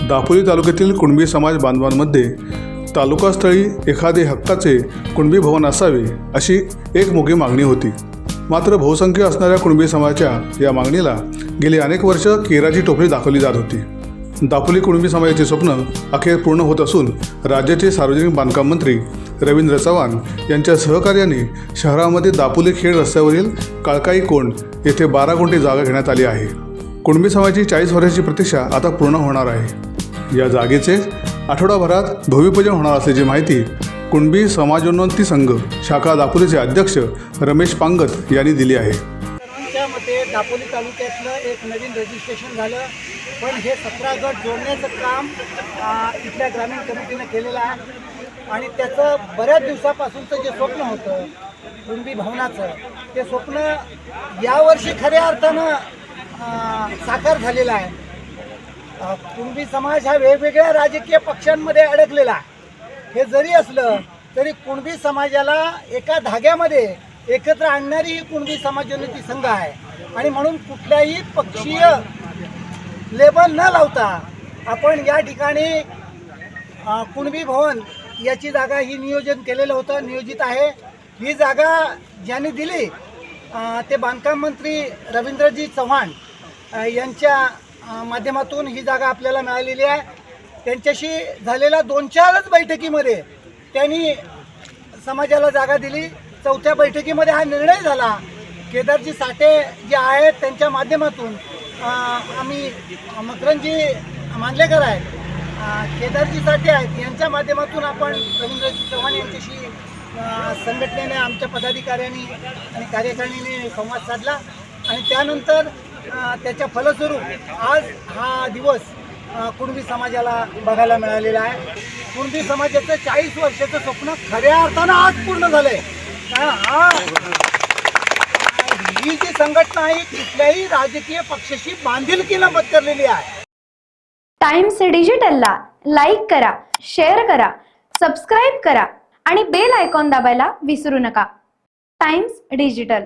दापोली तालुक्यातील कुणबी समाज बांधवांमध्ये तालुकास्थळी एखादे हक्काचे कुणबी भवन असावे अशी एकमुखी मागणी होती। मात्र बहुसंख्य असणाऱ्या कुणबी समाजाच्या या मागणीला गेली अनेक वर्ष केराची टोपली दाखवली जात होती। दापोली कुणबी समाजाचे स्वप्न अखेर पूर्ण होत असून राज्याचे सार्वजनिक बांधकाम मंत्री रवींद्र चव्हाण यांच्या सहकार्याने शहरामध्ये दापोली खेड रस्त्यावरील काळकाई कोंड येथे 12 गुंठे जागा घेण्यात आली आहे। कुणबी समाजाची 40 वर्षाची प्रतीक्षा आता पूर्ण होणार आहे। या जागेचे आठवडाभरात भूमिपूजन होणार असल्याची माहिती कुणबी समाजोन्नती संघ शाखा दापोलीचे अध्यक्ष रमेश पांगत यांनी दिली आहे। सर्वांच्या मते दापोली तालुक्यातलं एक नवीन रजिस्ट्रेशन झालं, पण हे 17 गट जोडण्याचं काम इथल्या ग्रामीण कमिटीनं केलेलं आहे आणि त्याचं बऱ्याच दिवसापासूनचं जे स्वप्न होतं कुणबी भवनाचं, ते स्वप्न यावर्षी खऱ्या अर्थानं साकार झालेलं आहे। कुणबी समाज हा वेगवेगळ्या राजकीय पक्षांमध्ये अडकलेला आहे। हे जरी असलं तरी कुणबी समाजाला एका धाग्यामध्ये एकत्र आणणारी ही कुणबी समाजोन्नती संघ आहे आणि म्हणून कुठल्याही पक्षीय लेबल न लावता आपण या ठिकाणी कुणबी भवन याची जागा ही नियोजन केलेलं होतं, नियोजित आहे। ही जागा ज्यांनी दिली ते बांधकाम मंत्री रवींद्रजी चव्हाण यांच्या माध्यमातून ही जागा आपल्याला मिळालेली आहे। त्यांच्याशी झालेल्या 2-4 बैठकीमध्ये त्यांनी समाजाला जागा दिली। 4थ्या बैठकीमध्ये हा निर्णय झाला। केदारजी साठे जे आहेत त्यांच्या माध्यमातून आम्ही मकरंदजी मांडलेकर आहेत, केदारजी साठे आहेत, यांच्या माध्यमातून आपण रवींद्रजी चव्हाण यांच्याशी संघटनेने आमच्या पदाधिकाऱ्यांनी आणि कार्यकारिणीने संवाद साधला आणि त्यानंतर त्याच्या फलस्वरूप आज हा दिवस कुणबी समाजाला बघायला मिळालेला आहे। कुणबी समाजाचं 40 वर्षाचं स्वप्न खऱ्या अर्थानं आज पूर्ण झालंय। ही जी संघटना आहे कुठल्याही राजकीय पक्षाशी बांधिलकीनं पत्करलेली आहे। टाइम्स डिजिटलला लाईक करा, शेअर करा, सबस्क्राईब करा आणि बेल आयकॉन दाबायला विसरू नका। Times digital.